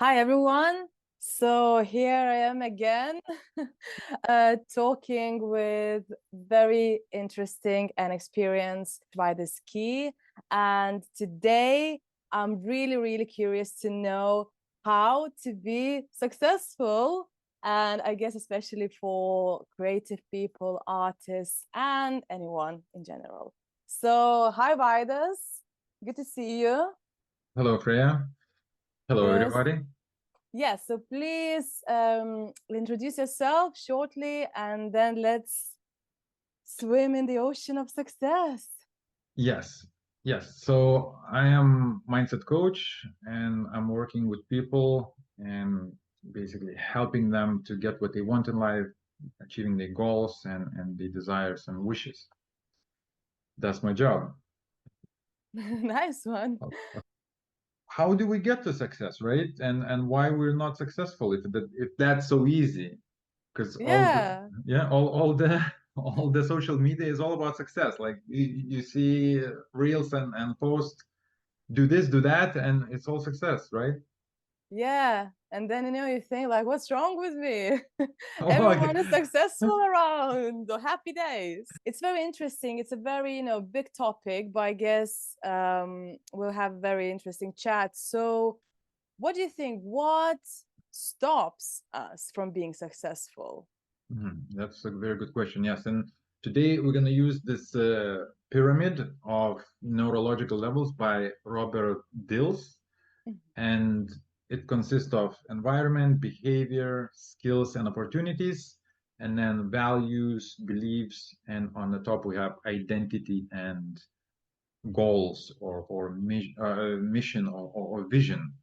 Hi, everyone. So here I am again, talking with very interesting and experienced Vaidas Key. And today I'm really curious to know how to be successful. And I guess especially for creative people, artists, and anyone in general. So hi, Vaidas. Good to see you. Hello, Freya. Hello, Yes. everybody. Yes, so please introduce yourself shortly and then let's swim in the ocean of success. Yes, yes. So I am mindset coach, and I'm working with people and basically helping them to get what they want in life, achieving their goals and their desires and wishes. That's my job. Nice one. How do we get to success, right? And why we're not successful if that's so easy? Because Yeah. all the all the social media is all about success. Like you see reels and posts, do this, do that, and it's all success, right? Yeah. And then you think like, what's wrong with me? Oh, Everyone is successful around. Oh, happy days. It's very interesting. It's a very, big topic, but I guess we'll have very interesting chats. So what do you think? What stops us from being successful? That's a very good question. Yes, and today we're going to use this pyramid of neurological levels by Robert Dills, and it consists of environment, behavior, skills, and opportunities, and then values, beliefs, and on the top we have identity and goals or mission or vision.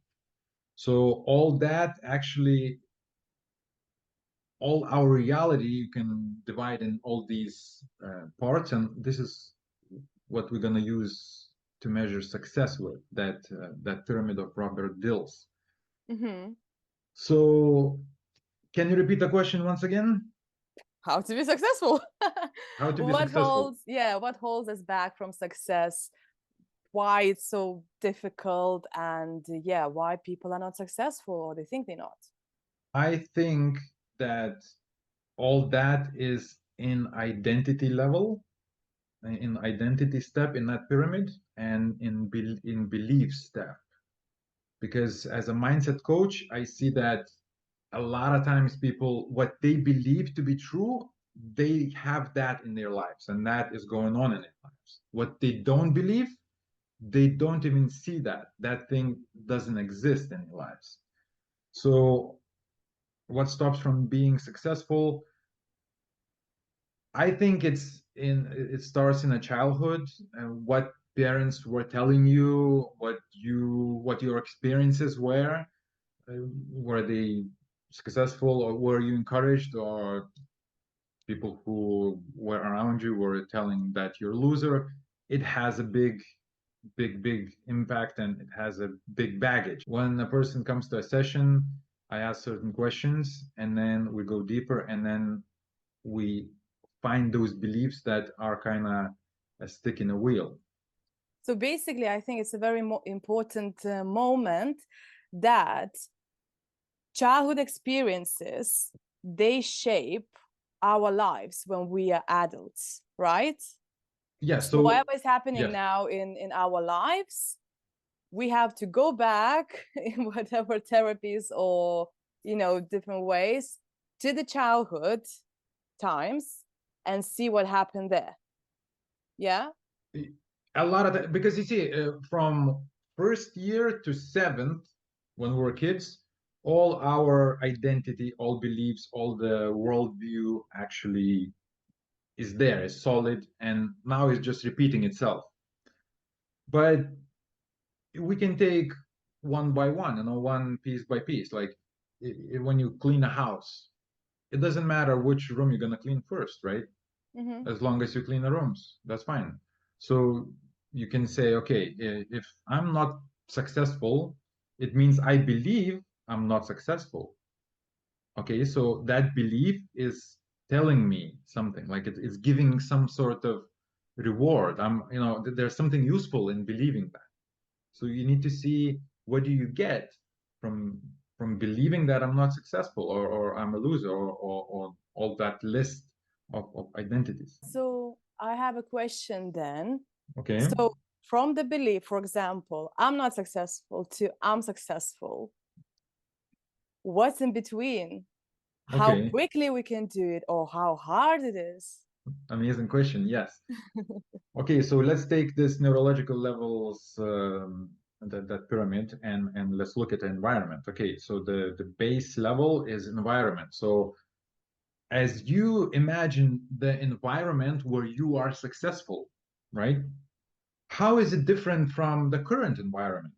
So all that actually, all our reality, you can divide in all these parts, and this is what we're going to use to measure success with that pyramid of Robert Dills. Mm-hmm. So can you repeat the question once again? How to be successful. How to be What successful? holds us back from success? Why it's so difficult, and yeah, why people are not successful or they think they're not. I think that all that is in identity level, in identity step in that pyramid, and in belief step. Because as a mindset coach, I see that a lot of times people, what they believe to be true, they have that in their lives, and that is going on in their lives. What they don't believe, they don't even see that thing doesn't exist in their lives. So what stops from being successful? I think it starts in a childhood, and what parents were telling you, what your experiences were. Were they successful, or were you encouraged, or people who were around you were telling that you're a loser? It has a big impact, and it has a big baggage. When a person comes to a session, I ask certain questions, and then we go deeper, and then we find those beliefs that are kind of a stick in a wheel. So basically I think it's a very important moment that childhood experiences, they shape our lives when we are adults, right? Yeah, So whatever so is happening yes. now in our lives, we have to go back in whatever therapies or different ways to the childhood times and see what happened there. Yeah. A lot of that, because you see, from first year to seventh, when we were kids, all our identity, all beliefs, all the worldview actually is there, is solid, and now it's just repeating itself. But we can take one by one, one piece by piece. Like when you clean a house, it doesn't matter which room you're gonna clean first, right? Mm-hmm. As long as you clean the rooms, that's fine. So you can say, okay, if I'm not successful, it means I believe I'm not successful. Okay, so that belief is telling me something, like it's giving some sort of reward. There's something useful in believing that. So you need to see, what do you get from from believing that I'm not successful or I'm a loser or all that list of identities. So I have a question then. Okay. So from the belief, for example, I'm not successful to I'm successful, what's in between? How Okay. quickly we can do it or how hard it is? Amazing question. Yes. Okay, so let's take this neurological levels, that pyramid, and let's look at the environment. Okay, so the base level is environment. So as you imagine the environment where you are successful, right? How is it different from the current environment?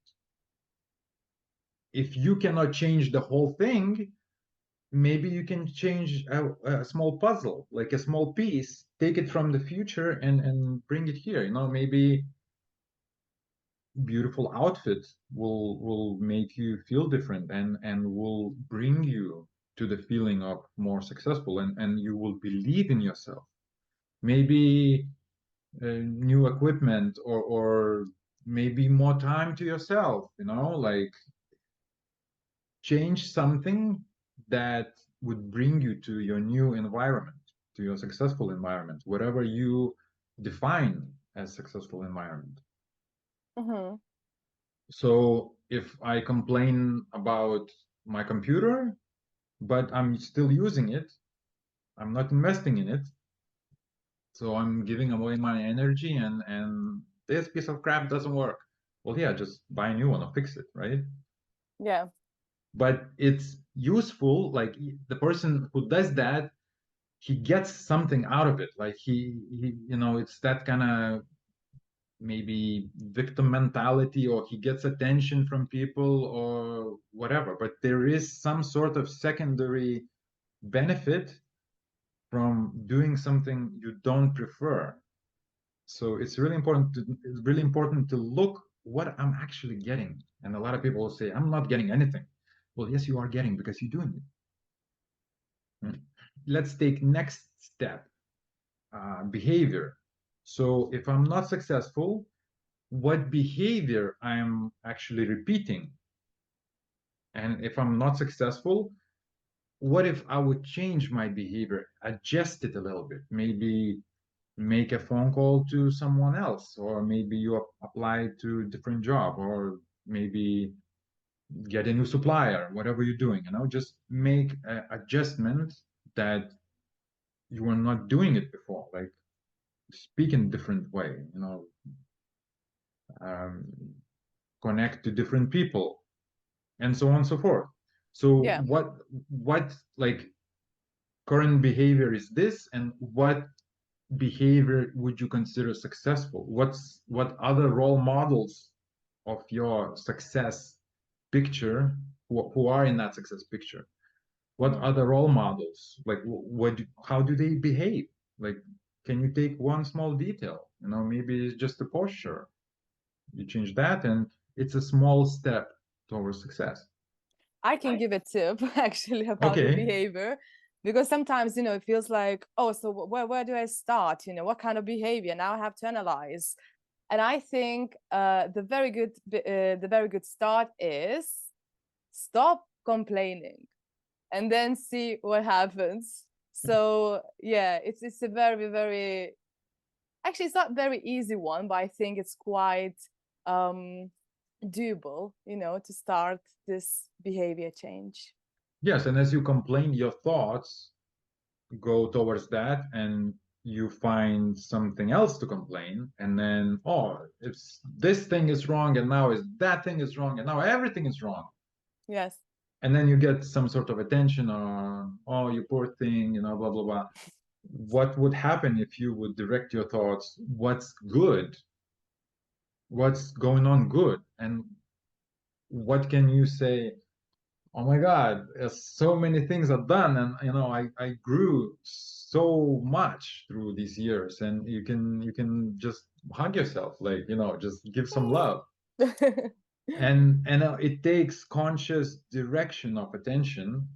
If you cannot change the whole thing, maybe you can change a small puzzle, like a small piece, take it from the future and bring it here. You know, maybe beautiful outfit will make you feel different and will bring you to the feeling of more successful, and you will believe in yourself. Maybe new equipment or maybe more time to yourself, you know, like change something that would bring you to your new environment, to your successful environment, whatever you define as successful environment. Mm-hmm. So if I complain about my computer, but I'm still using it, I'm not investing in it, so I'm giving away my energy and this piece of crap doesn't work. Well, yeah, just buy a new one or fix it, right? Yeah. But it's useful, like the person who does that, he gets something out of it. Like he you know, it's that kind of maybe victim mentality, or he gets attention from people or whatever, but there is some sort of secondary benefit from doing something you don't prefer. So it's really important to look what I'm actually getting. And a lot of people will say, I'm not getting anything. Well, yes, you are getting, because you're doing it. Let's take next step, behavior. So if I'm not successful, what behavior I'm actually repeating? And if I'm not successful, what if I would change my behavior, adjust it a little bit, maybe make a phone call to someone else, or maybe you apply to a different job, or maybe get a new supplier, whatever you're doing, you know, just make an adjustment that you were not doing it before, like speak in a different way, you know, um, connect to different people, and so on and so forth. So Yeah. what like current behavior is this, and what behavior would you consider successful? What other role models of your success picture, who are in that success picture? What Mm-hmm. other role models, like how do they behave? Like, can you take one small detail, you know, maybe it's just a posture, you change that and it's a small step towards success. I can give a tip actually about the Okay. behavior, because sometimes, you know, it feels like, oh, so where do I start? You know, what kind of behavior? Now I have to analyze. And I think the very good start is stop complaining and then see what happens. So yeah, it's a very actually it's not very easy one, but I think it's quite doable, you know, to start this behavior change. Yes, and as you complain, your thoughts go towards that, and you find something else to complain, and then, oh, it's this thing is wrong, and now is that thing is wrong, and now everything is wrong. Yes. And then you get some sort of attention on, oh, you poor thing, you know, blah blah blah. What would happen if you would direct your thoughts, what's good, what's going on good, and what can you say, oh my God, so many things are done, and you know, I grew so much through these years, and you can just hug yourself, like, you know, just give some love. And it takes conscious direction of attention,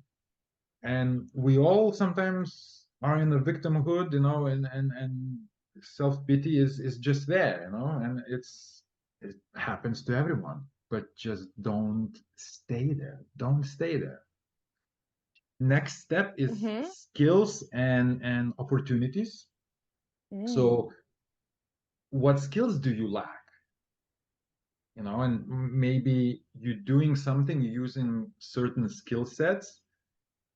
and we all sometimes are in the victimhood, you know, and self-pity is just there, you know, and it happens to everyone. but just don't stay there. Don't stay there. Next step is skills and opportunities. So what skills do you lack? You know, and maybe you're doing something using certain skill sets,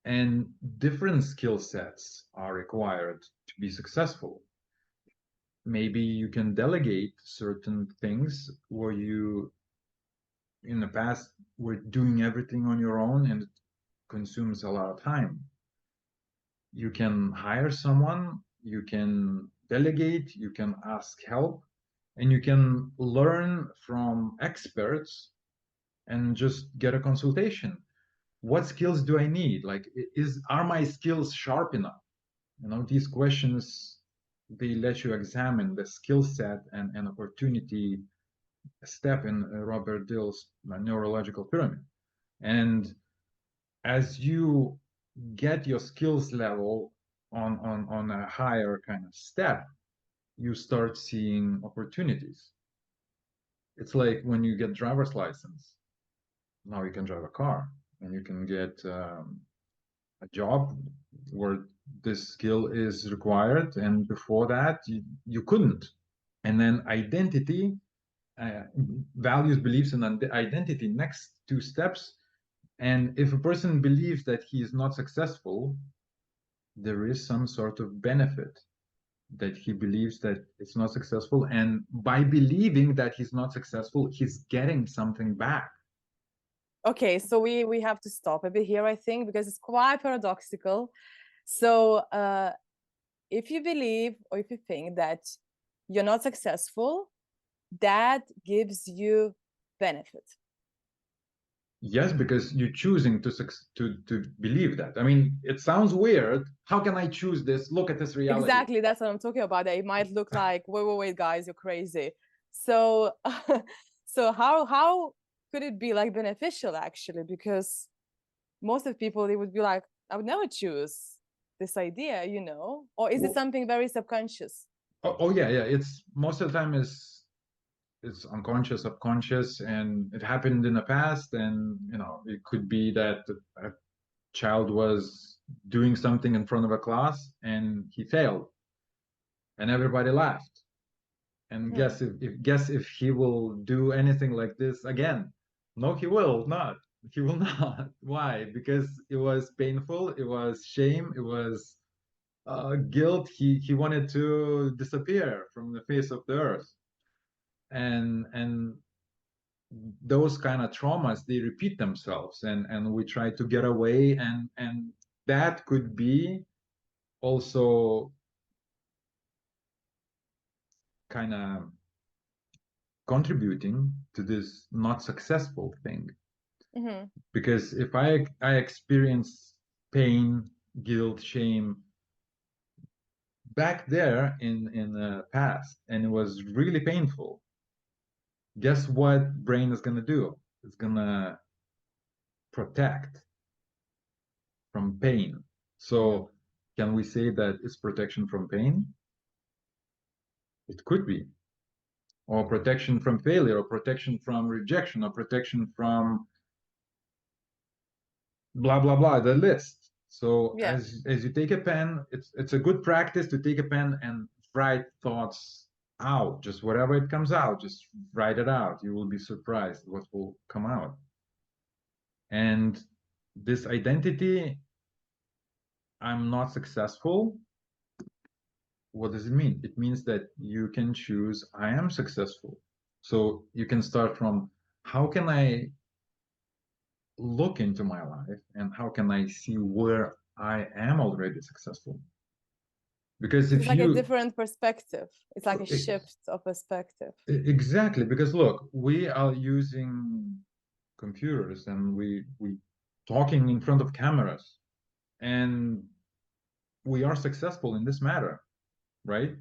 and different skill sets are required to be successful. Maybe you can delegate certain things where you, in the past, were doing everything on your own and it consumes a lot of time. You can hire someone, you can delegate, you can ask help, and you can learn from experts and just get a consultation. What skills do I need? Like, are my skills sharp enough? You know, these questions, they let you examine the skill set and opportunity step in Robert Dill's neurological pyramid. And as you get your skills level on a higher kind of step, you start seeing opportunities. It's like when you get driver's license. Now you can drive a car, and you can get a job where this skill is required, and before that you couldn't. And then identity, values, beliefs, and identity, next two steps. And if a person believes that he is not successful, there is some sort of benefit that he believes that it's not successful, and by believing that he's not successful, he's getting something back. Okay, so we have to stop a bit here, I think, because it's quite paradoxical. So if you believe or if you think that you're not successful, that gives you benefit. Yes, because you're choosing to believe that. I mean, it sounds weird. How can I choose this? Look at this reality. Exactly, that's what I'm talking about. It might look like, wait, guys, you're crazy. So, so how could it be like beneficial actually? Because most of the people, they would be like, I would never choose this idea, you know? Or is it something very subconscious? Oh yeah, yeah. It's most of the time it's unconscious, subconscious, and it happened in the past. And you know, it could be that a child was doing something in front of a class and he failed, and everybody laughed. And guess if he will do anything like this again? No, he will not. He will not. Why? Because it was painful. It was shame. It was guilt. He wanted to disappear from the face of the earth. And those kind of traumas, they repeat themselves, and we try to get away, and that could be also kind of contributing to this not successful thing. Because if I experience pain, guilt, shame back there in the past, and it was really painful, guess what brain is going to do? It's going to protect from pain. So can we say that it's protection from pain? It could be. Or protection from failure, or protection from rejection, or protection from blah blah blah, the list. So as you take a pen, it's a good practice to take a pen and write thoughts out. Just whatever it comes out, just write it out. You will be surprised what will come out. And this identity, I'm not successful, what does it mean? It means that you can choose I am successful. So you can start from, how can I look into my life and how can I see where I am already successful? Because if it's like a different perspective. It's like a shift of perspective. Exactly, because look, we are using computers and we talking in front of cameras, and we are successful in this matter, right?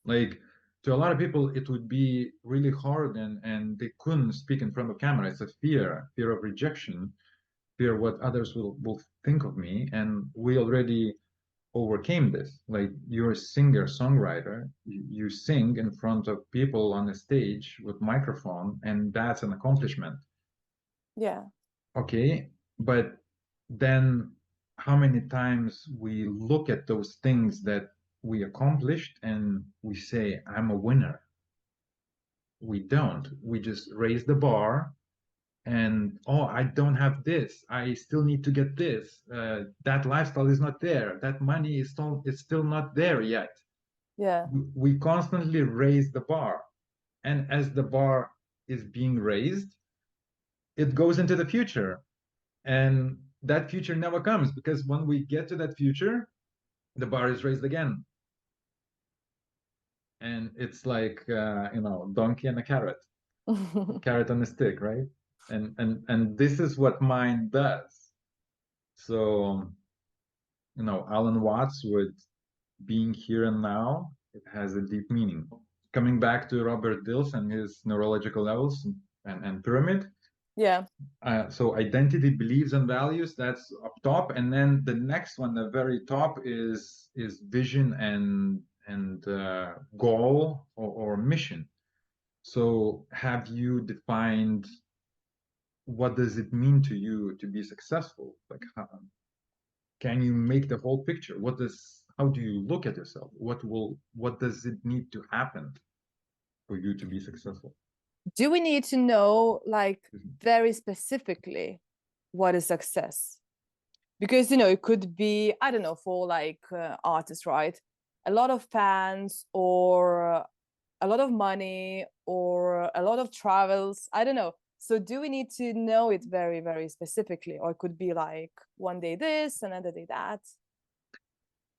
Like, to a lot of people, it would be really hard, and they couldn't speak in front of camera. It's a fear of rejection, fear what others will think of me. And we already overcame this. Like, you're a singer songwriter, you sing in front of people on a stage with microphone, and that's an accomplishment. Yeah. Okay, but then how many times we look at those things that we accomplished and we say, I'm a winner? We don't. We just raise the bar, and oh, I don't have this, I still need to get this, that lifestyle is not there, that money is still not there yet. Yeah. We constantly raise the bar, and as the bar is being raised, it goes into the future, and that future never comes, because when we get to that future, the bar is raised again, and it's like donkey and a carrot, carrot on a stick, right? And this is what mind does. So Alan Watts with being here and now, it has a deep meaning. Coming back to Robert Dills and his neurological levels and pyramid. Yeah. So identity, beliefs, and values, that's up top, and then the next one, the very top, is vision and goal or mission. So have you defined what does it mean to you to be successful? Like, can you make the whole picture? How do you look at yourself? What does it need to happen for you to be successful? Do we need to know, like, very specifically what is success? Because it could be, I don't know, for like artists, right? A lot of fans, or a lot of money, or a lot of travels, I don't know. So do we need to know it very, very specifically? Or it could be like one day this, another day that?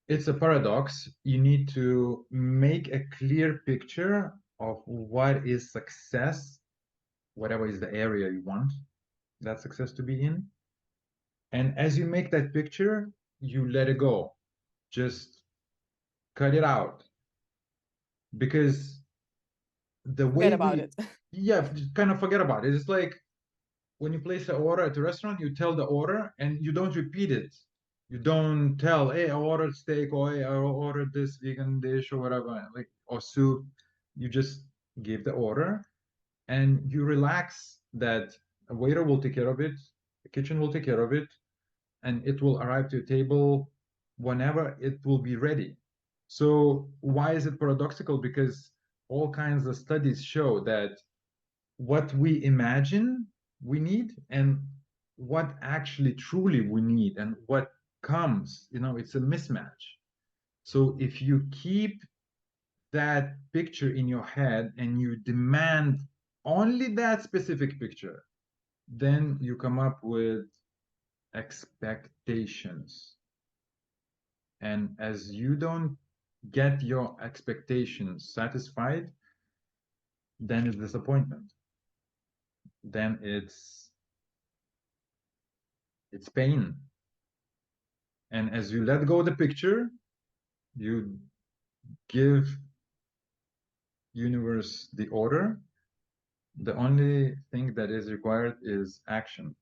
It's a paradox. You need to make a clear picture of what is success, whatever is the area you want that success to be in. And as you make that picture, you let it go. Just cut it out. Because the Forget way about it. yeah, kind of forget about it. It's like when you place an order at a restaurant, you tell the order and you don't repeat it. You don't tell, hey, I ordered steak, or hey, I ordered this vegan dish, or whatever, like, or soup. You just give the order and you relax that a waiter will take care of it, the kitchen will take care of it, and it will arrive to your table whenever it will be ready. So why is it paradoxical? Because all kinds of studies show that what we imagine we need and what actually truly we need and what comes, it's a mismatch. So if you keep that picture in your head and you demand only that specific picture, then you come up with expectations. And as you don't get your expectations satisfied, then it's disappointment. Then it's pain. And as you let go of the picture, you give universe the order. The only thing that is required is action.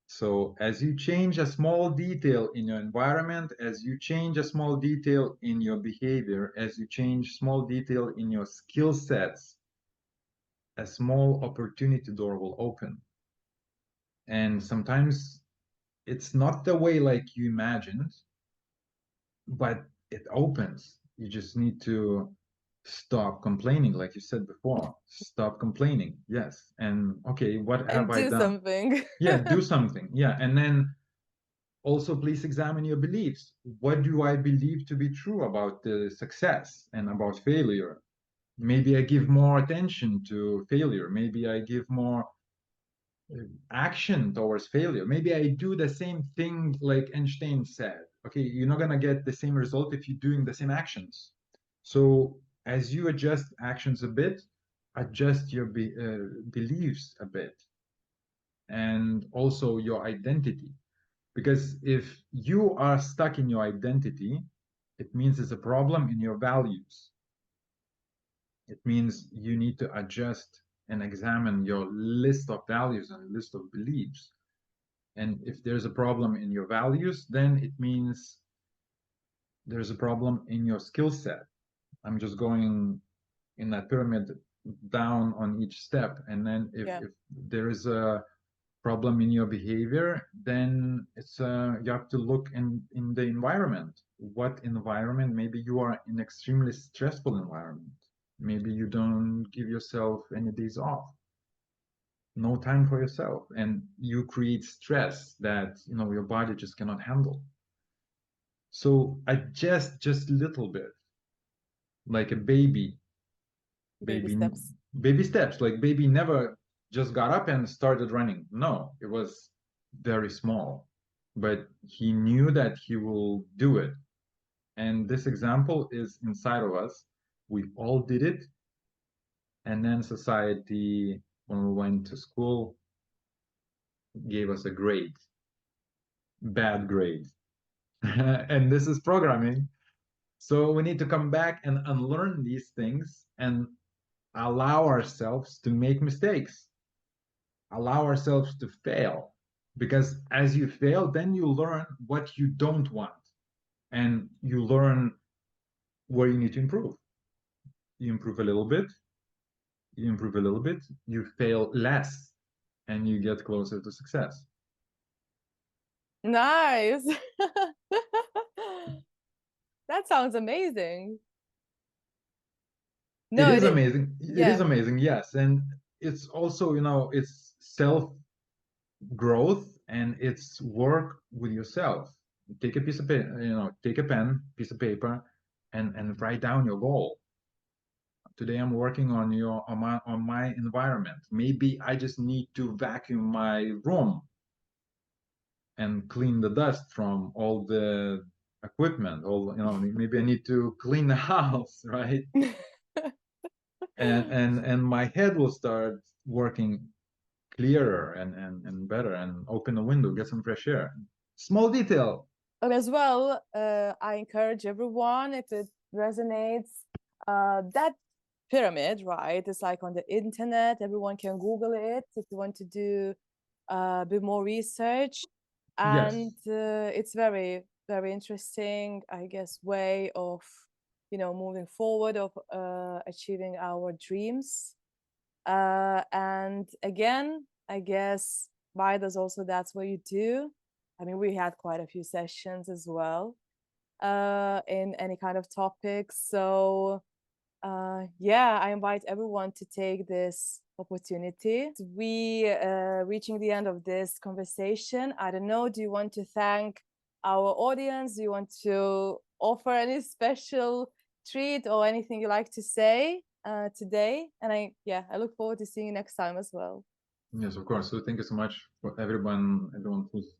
So as you change a small detail in your environment, as you change a small detail in your behavior, as you change small detail in your skill sets, a small opportunity door will open. And sometimes it's not the way like you imagined, but it opens. You just need to stop complaining, like you said before. Stop complaining. Yes. And okay, what have And I do done? something. Yeah, do something. Yeah. And then also please examine your beliefs. What do I believe to be true about the success and about failure? Maybe I give more attention to failure. Maybe I give more action towards failure. Maybe I do the same thing like Einstein said. Okay, you're not gonna get the same result if you're doing the same actions. So as you adjust actions a bit, adjust your beliefs a bit, and also your identity. Because if you are stuck in your identity, it means there's a problem in your values. It means you need to adjust and examine your list of values and list of beliefs. And if there's a problem in your values, then it means there's a problem in your skill set. I'm just going in that pyramid down on each step. And then if there is a problem in your behavior, then it's you have to look in the environment. What environment? Maybe you are in extremely stressful environment. Maybe you don't give yourself any days off, no time for yourself, and you create stress that your body just cannot handle. So adjust just a little bit, like a baby. Baby steps. Like baby never just got up and started running. No, it was very small, but he knew that he will do it. And this example is inside of us. We all did it. And then society, when we went to school, gave us a grade, bad grade. And this is programming. So we need to come back and unlearn these things and allow ourselves to make mistakes, allow ourselves to fail. Because as you fail, then you learn what you don't want, and you learn where you need to improve. You improve a little bit, you improve a little bit, you fail less, and you get closer to success. Nice. That sounds amazing. No, it is amazing. It is amazing, yes. And it's also, it's self growth, and it's work with yourself. Take a piece of take a pen, piece of paper, and write down your goal. Today I'm working on my environment. Maybe I just need to vacuum my room and clean the dust from all the equipment. Maybe I need to clean the house, right? and my head will start working clearer and better, and open the window, get some fresh air. Small detail. And as well, I encourage everyone, if it resonates, that pyramid, right? It's like on the internet, everyone can Google it if you want to do a bit more research. And it's very, very interesting, I guess, way of, moving forward, of achieving our dreams. And again, I guess Vaidas also, that's what you do. I mean, we had quite a few sessions as well in any kind of topics. So yeah, I invite everyone to take this opportunity. We reaching the end of this conversation. I don't know, do you want to thank our audience? Do you want to offer any special treat or anything you like to say today? And I look forward to seeing you next time as well. Yes, of course. So thank you so much for everyone who's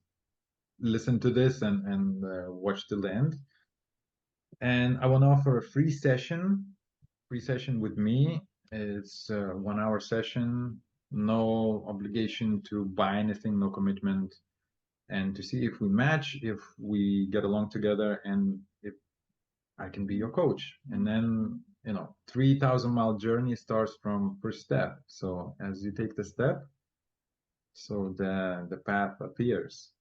listened to this and watched till the end. And I want to offer a free session with me. It's a 1 hour session, no obligation to buy anything, no commitment, and to see if we match, if we get along together, and if I can be your coach. And then 3,000-mile journey starts from first step. So as you take the step, so the path appears.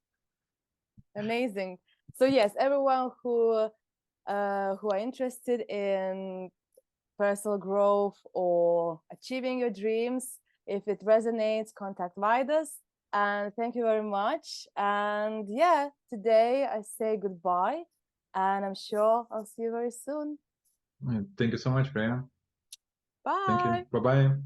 Amazing. So yes, everyone who are interested in personal growth or achieving your dreams, if it resonates, contact Vaidas. And thank you very much. And yeah, today I say goodbye, and I'm sure I'll see you very soon. Thank you so much, Freya. Bye. Thank you. Bye-bye.